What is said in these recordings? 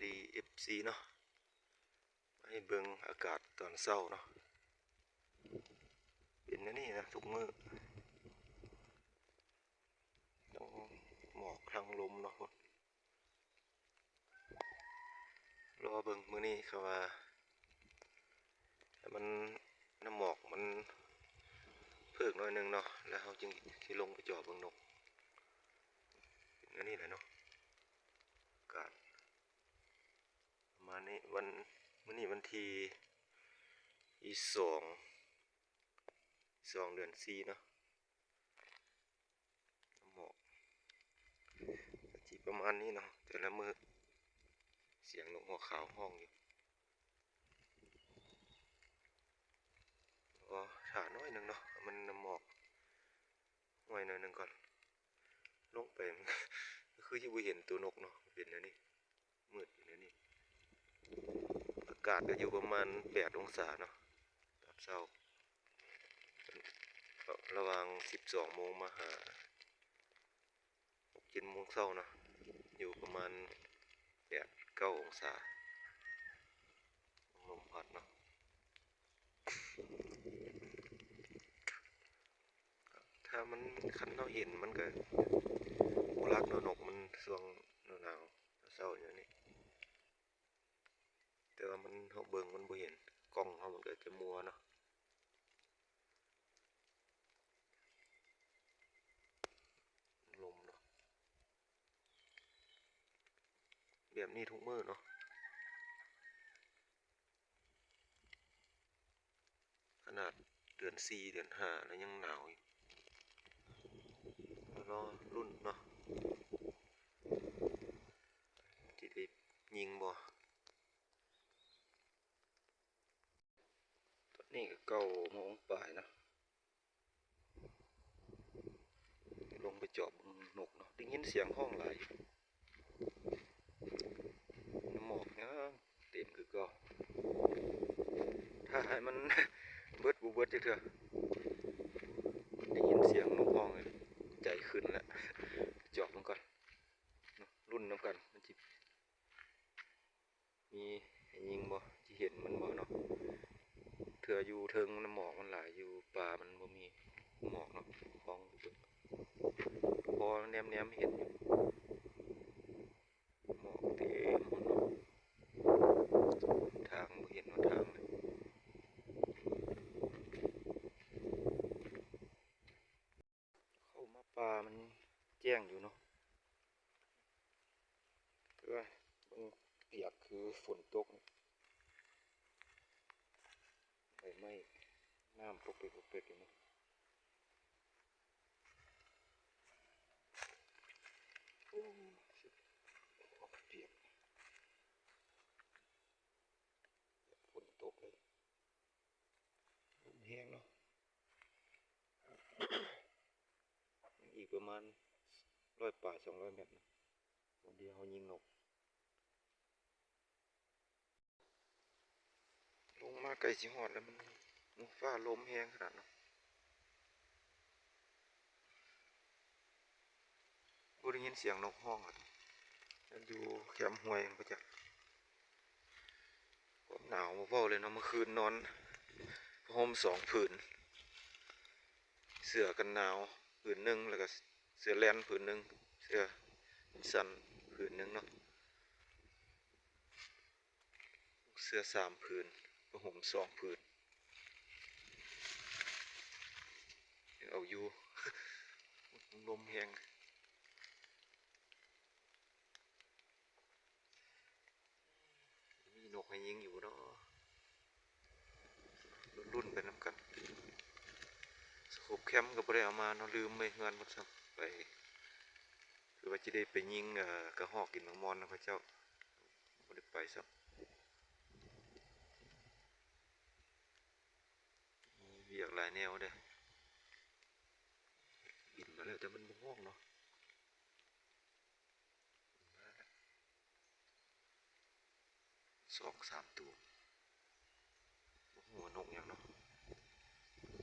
ดีFCเนาะให้เบิ่งอากาศตอนเช้าเนาะเป็นอันนี้นะทุกมื้อต้องหมอกทางลมเนาะรอเบิ่งมื้อนี้เขาว่ามันน้ำหมอกมันเพิ่มหน่อยนึงเนาะแล้วเขาจึงสิลงไปจอดเบิ่งนกเป็นอันนี้แหละเนาะอากาศประมาณนี้มื้อนี้วันที่2เดือน4เนาะน้ำหมอกที่ประมาณนี้เนาะแต่ละมื้อเสียงนกหัวขาวห้องอยู่ก็ถ่าน้อยนึงเนาะมันน้ำหมอกหน่อยนึงก่อนลงไปก็คือที่บ่เห็นตัวนกเนาะเป็นอันนี้มืดอยู่ในนี้อากาศก็อยู่ประมาณ8องศาเนาะตอนเช้าระหว่าง12โมงมาหา7โมงเช้าเนาะอยู่ประมาณ8-9องศาลมพัดเนาะถ้ามันคันเราเห็นมันก็บ่รักเนาะนกมันช่วงหนาวเช้าอย่างนี้แต่ว่ามันเฮาเบิ่งมันบ่เห็นกล้องเฮามันก็จะมัวเนาะลมเนาะแบบนี้ทุกมื้อเนาะขนาดเดือน4เดือน5แล้วยังหนาวอยู่รอรุ่นเนาะสิได้ยิงบ่ตอนนี้ก็9โมงปลายนะลงไปเจาะนกเนาะได้ยินเสียงห้องหลายน้ำหมอกเนี่ยเต็มคือเก่าถ้าให้มันเบิดบ่เบิดจักเทื่อได้ยินเสียงนกห้องเลยใจขึ้นแล้วเจาะมันก่อนรุ่นน้ำกันมันสิมีให้ยิงบ่สิเห็นมันบ่เนาะเทื่ออยู่เทิงน้ำหมอกมันหลายอยู่ป่ามันบ่มีหมอกเนาะห้องพอแนมๆเห็นอยู่หมอกเต็มหมดเนาะทางบ่เห็นว่าทางเลยเข้ามาป่ามันแจ้งอยู่เนาะแต่ว่ามันเปียกคือฝนตกใบไม้น้ำปกเปียกอยู่เนาะโอ้เปียกฝนตกเลยลมแห้งเนาะอีกประมาณ100ป่าย200 เมตรนะวันเดียวเขายิงนกลงมาไกลสิฮอดแล้วมันฟ้าลมแห้งขนาดเนาะบ่ได้ยินเสียงนกฮ้องอะอยู่แคมป์ห้วยมันก็จะความหนาวมาเว้าเลยเนาะเมื่อคืนนอนผ้าห่ม2ผืนเสื้อกันหนาวผืนหนึ่งแล้วก็เสื้อแลนผืนหนึ่งเสื้อสั้นผืนหนึ่งเนาะเสื้อ3ผืนผ้าห่ม2ผืนเอาอยู่ลมแห้งมีนกให้ยิงอยู่เนาะรุ่นไปนำกันสโคปแคมก็บ่ได้เอามาเนาะลืมไปเฮือนหมดซับไปคือว่าสิได้ไปยิงกระหอกกินมังมอนนะพระเจ้าบ่ได้ไปซับมีเวียกหลายแนวเด้บินมาแล้วแต่มันบ่ฮ้องเนาะ2-3ตัวบ่ฮู้ว่านกหยังเนาะ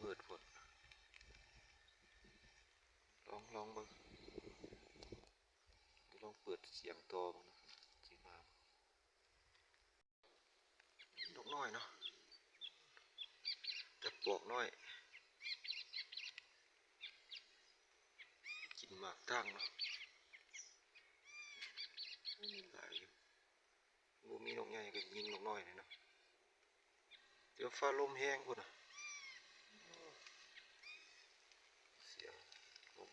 มืดโพดลองเบิ่งลองเปิดเสียงต่อเบิ่งนะสิมา อยเนาะแต่ปอกน้อยกินหมากตั้งเนาะหลายอยู่บ่มีนกใหญ่ก็ยิงนกน้อยเลยเนาะเดี๋ยวฟ้าลมแห้งพุ่นน่ะเสียงลม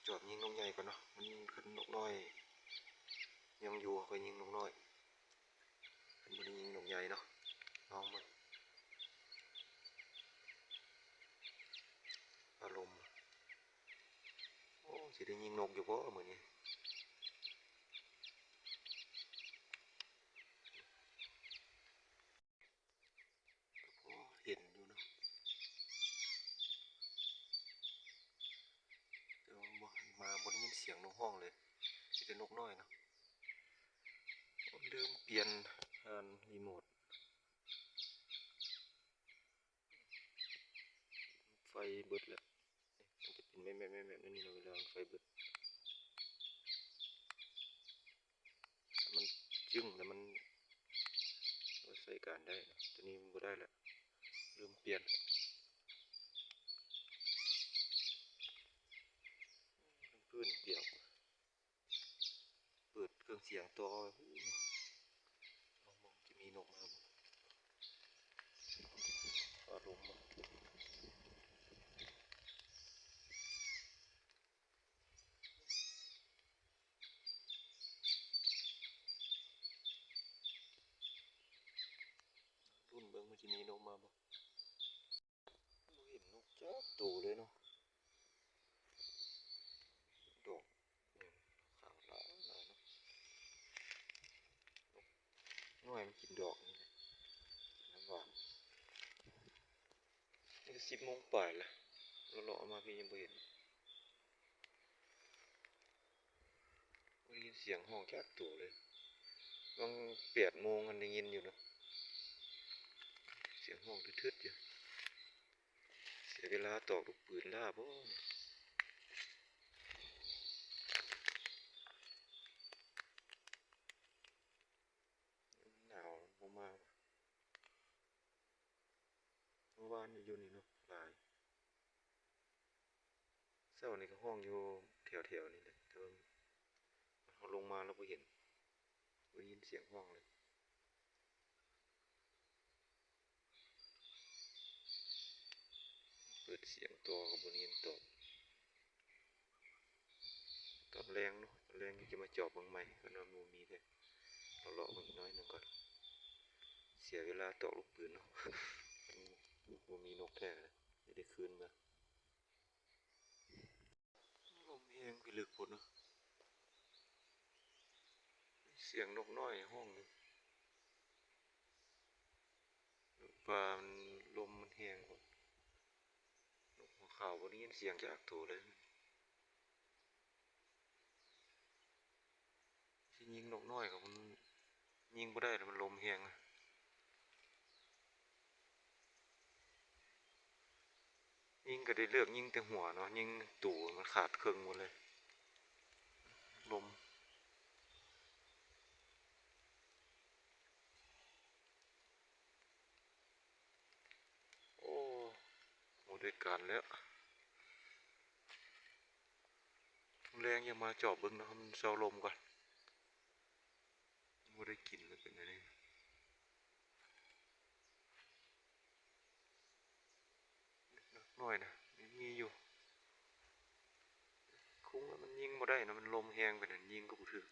จอบยิงนกใหญ่ก่อนเนาะมันขึ้นนกน้อยยังอยู่ก็ยิงนกน้อยขึ้นบ่ได้ยิงนกใหญ่เนาะลองมันอารมณ์โอ้สิได้ยิงนกอยู่บ่มื้อนี้โอ้เห็นอยู่เนาะแต่ว่าบ่ได้ยินเสียงนกฮ้องเลยมีแต่นกน้อยเนาะลืมเปลี่ยนรีโมทไฟเบิดแล้วมันจะเป็นแม่ๆๆนี่เนาะเวลาไฟเบิดมันจึ้งแล้วมันใช้การได้นะตัวนี้มันบ่ได้แล้วลืมเปลี่ยนพื้นเปียกเปิดเครื่องเสียงตัวลองมองจะมีนกมาอารมณ์รุ่นเบิ่งมันจะมีนกมาบ่เห็นนกจักตัวเลยเนาะดอกขาวหลายเนาะน้อยมันกินดอกนี่น้ำหวานนี่ก็10 โมงปลายแล้วเราเลาะมาพี่ยังบ่เห็นบ่ได้ยินเสียงห้องจักตัวเลยบาง8 โมงกันได้ยินอยู่เนาะเสียงห้องทึดๆอยู่เสียเวลาตอกลูกปืนล่าบ่หนาวบ่มาเมื่อวานอยู่นี่เนาะหลายเช้านี่ก็ห้องอยู่แถวๆนี่แหละแต่ว่าเขาลงมาแล้วบ่เห็นบ่ได้ยินเสียงห้องเลยเปิดเสียงตัวก็บ่ได้ยินตอบตอนแรงเนาะตอนแรงจะมาจอบเบิ่งใหม่ก็นอนบ่มีแท้เราเลาะเบิ่งอีกน้อยหนึงก่อนเสียเวลาตอกลูกปืนเนาะบ่มีนกแท้เลยจะได้คืนมาลมแฮงพิลึกพุ่นเนาะเสียงนกน้อยห้องอยู่ป่ามันลมมันแฮงพุ่นนกหัวขาวบ่ได้ยินเสียงจากตัวเลยสิยิงนกน้อยก็มันยิงบ่ได้แล้วมันลมแฮงนะยิงก็ได้เลือกยิงแต่หัวเนาะยิงตูมันขาดครึ่งหมดเลยลมโอ้หมดด้วยกันแล้วแรงอย่ามาเจาะเบิ่งเนาะมันเซาลมก่อนบ่ได้กินมันเป็นอันนี้น้อยนะมีอยู่คุ้งแล้วมันยิงบ่ได้นะมันลมแฮงไปนั่นยิงก็บ่ถึก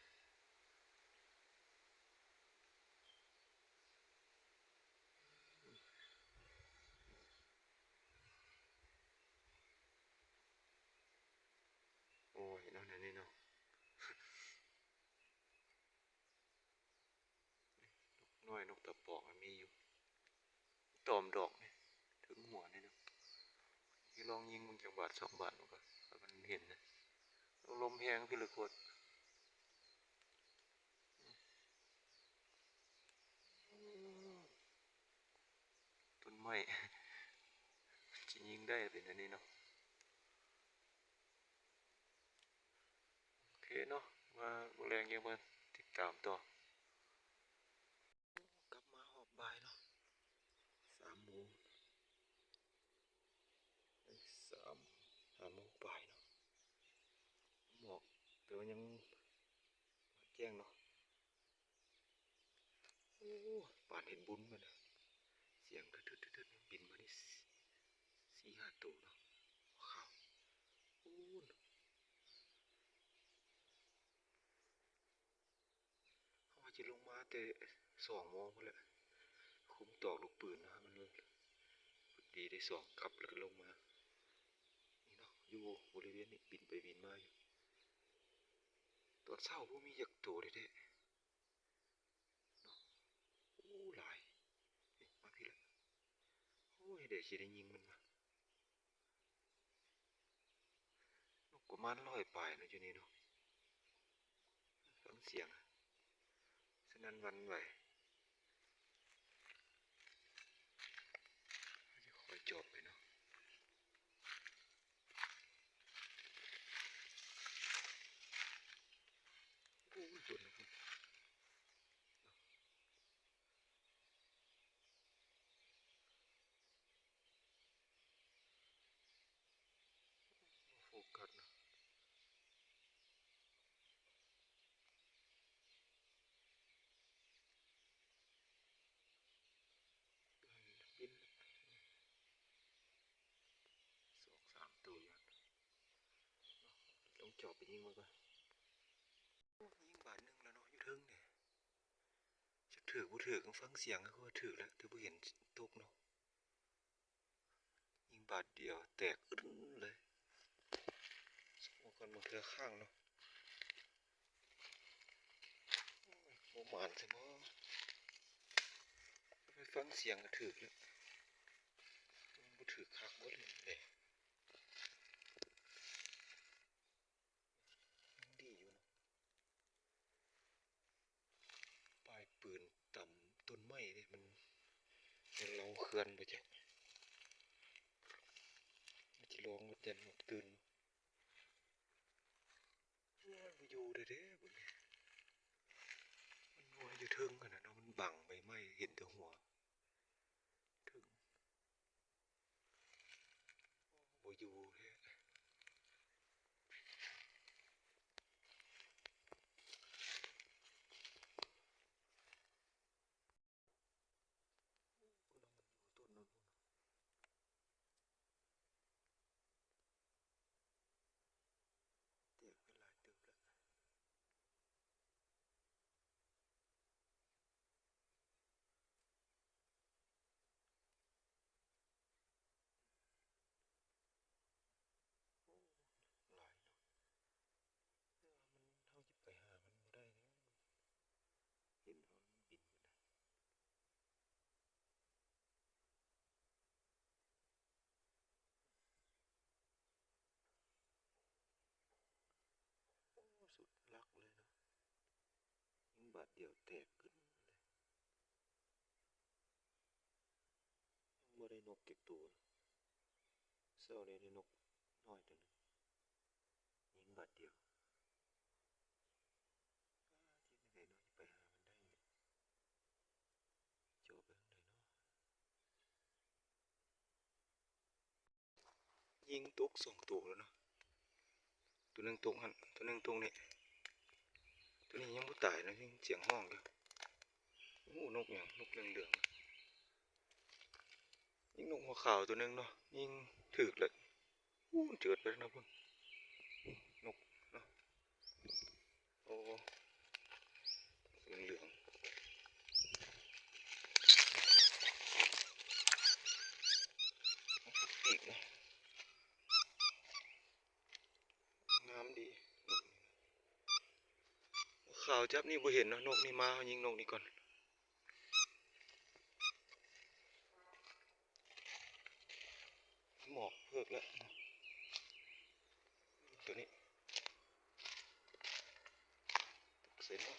โอ้ยเนาะนี่เนาะน้อยนกตะปอกมันมีอยู่ตอมดอกนี่ถึงหัวนี่เนาะที่ลองยิงมึงจักบาท2 บาทมันก็มันเห็นนะลมแฮงพี่ลึกโคตรต้นไม้สิยิงได้เป็นอันนี้เนาะโอเคเนาะ แรงยังมาติดตามต่อกลับมาหอบบ่ายเนาะ3 โมง5 โมงบ่ายเนาะหมอกแต่ว่ายังแจ้งเนาะโอ้ป่านเห็นบุญมันเสียงทึดบินมานี่4-5 ตัวเนาะขาวอู้เขาว่าจะลงมาแต่2 โมงแหละคุมตอกลูกปืนนะมันดีได้2 กลับแล้วก็ลงมานี่เนาะอยู่บริเวณนี้บินไปบินมาอยู่ตอนเช้าพวกมีจักตัวเด้โอ้หลายมาพี่ละโอ้ยเดี๋ยวสิได้ยิงมันมานกประมาณ100 ปลายนะอยู่นี่เนาะฟังเสียงสนั่นหวันไหวจะคอยจอบไปเนาะโอ้ยตัวนึงโฟกัสเนาะบิน2-3 ตัวอย่างลองจอบไปยิงมันก่อนยิงบาทนึงแล้วเนาะอยู่เทิงเนี่ยจะถือบ่ถือก็ฟังเสียงก็ว่าถือแล้วแต่บ่เห็นตกเนาะยิงบาทเดียวแตกอึ้นเลยสมองกันบางเทือข้างเนาะโอ้ยบ่หมานใช่มั้งไปฟังเสียงก็ถือแล้วบ่ถือคักบ่เลยเลยยังดีอยู่เนาะปลายปืนต่ำต้นไม้นี่มันเราเขื่อนบ่จ๊ะมันจะลองมันยันนกตื่นโอ้ยบ่อยู่เด้เด้บุญมันงัวอยู่เทิงกันนะเนาะมันบังใบไม้เห็นแต่หัวถึงบ่อยู่แท้ต้นนั้นแตกไปหลายตึกแล้วหลายเนาะแต่ว่ามันเฮาสิไปหามันบ่ได้แล้วเห็นเฮามันบินไปนะโอ้สุดลักเลยเนาะยิงบาดเดียวแตกขึ้นเลยยังบ่ได้นกเก็บตัวเช้านี้ได้นกน้อยตัวนึงยิงบาดเดียวที่ไหนเนาะจะไปหามันได้จ่อไปทางไหนเนาะยิงตก2 ตัวแล้วเนาะตัวหนึงตกหั่นตัวหนึงตรงนี้ตัวนี้ยังบ่ตายนะยังเสียงห้องอยู่โอ้นกหยังนกเหลืองๆยิงนกหัวขาวตัวหนึงเนาะยิงถึกแล้วอู้เจิดไปแล้วนะพุ่นนกเนาะโอ้เหลืองๆปีกเนาะงามดีนกขาวจับนี่บ่เห็นเนาะนกนี่มายิงนกนี่ก่อนหมอกเพิกแล้วตัวนี้เสร็จแล้ว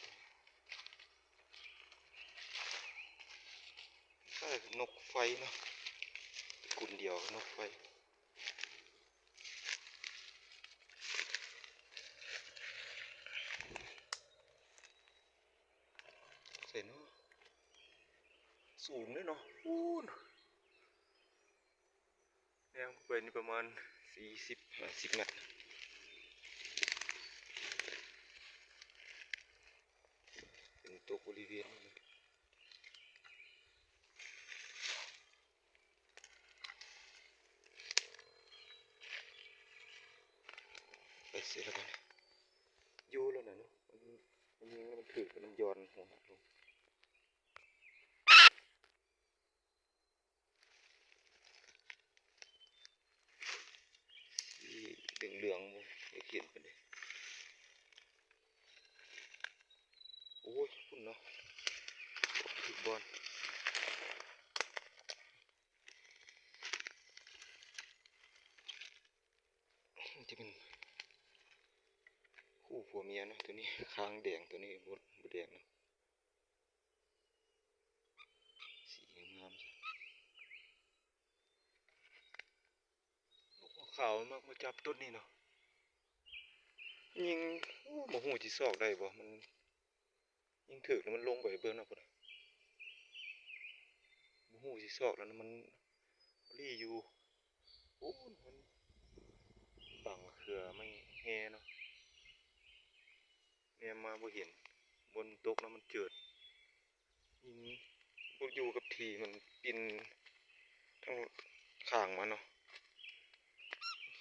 ใช่นกไฟเนาะกุนเดียวนกไฟ สูงเลยเนาะอู้นแนวไปนี่ประมาณ40-50 เมตรเป็นตัวบริเวณนี้ไปเสร็จแล้วกันอยู่แล้วนะเนาะมันยิงแล้วมันถือมันย้อนหัวลงสีเหลืองๆไม่เขียนไปเลยโอ้ยคุณเนาะถือบอลที่เป็นคู่ผัวเมียเนาะตัวนี้ค้างแดงตัวนี้บดแดงเนาะสีงามนกหัวขาวมากมาจับต้นนี้เนาะยิงบ่หูจีซอกได้บ่มันยิงถึกแล้วมันลงไปเบิ่งเนาะพุ่นบ่หูจีซอกแล้วมันรีอยู่โอ้มันบังเครือไม่แฮเนาะแนมมาบ่เห็นบนตกแล้วมันเจิดยิงบ่อยู่กับที่มันปินทั้งข้างมันเนาะ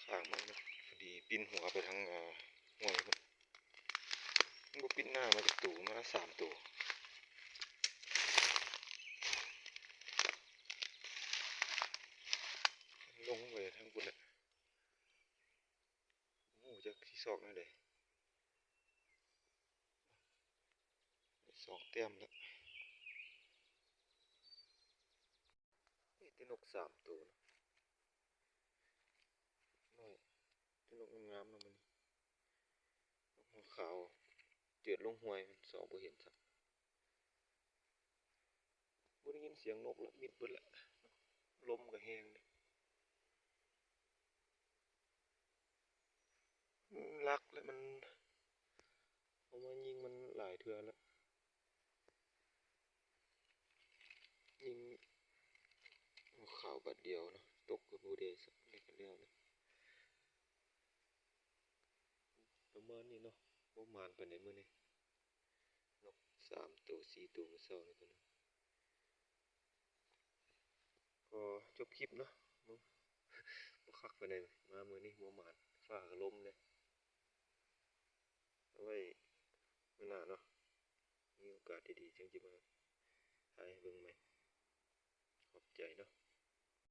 ข้างมันพอดีปินหัวไปทางหัวมันบ่ปินหน้ามาจากตูมา3ตัวลงไปทางพุ่นแหละโอ้จักสิซอกนั่นเด้2 แต้มแล้วนี่แต่นก3 ตัวน้อยแต่นกงามๆเนาะมันนกหัวขาวเจิดลงห้วยมันสอบ่เห็นซักบ่ได้ยินเสียงนกละมิดเบิดละลมก็แรงลักแล้วมันเอามายิงมันหลายเทื่อแล้วยิงหัวขาวบัดเดียวเนาะตกก็บ่ได้สักเล็กแล้วนะประมาณนี้เนาะบ่มานปานใดมื้อนี้นก3 ตัว 4 ตัวมื้อเช้านี่ตัวนึงก็จบคลิปเนาะบ่คักปานใดมามื้อนี้บ่มานฟ้าก็ลมเลยเอาไว้มื้อหน้าเนาะมีโอกาสดีๆจังสิมาถ่ายให้เบิ่งใหม่ขอบใจเนาะ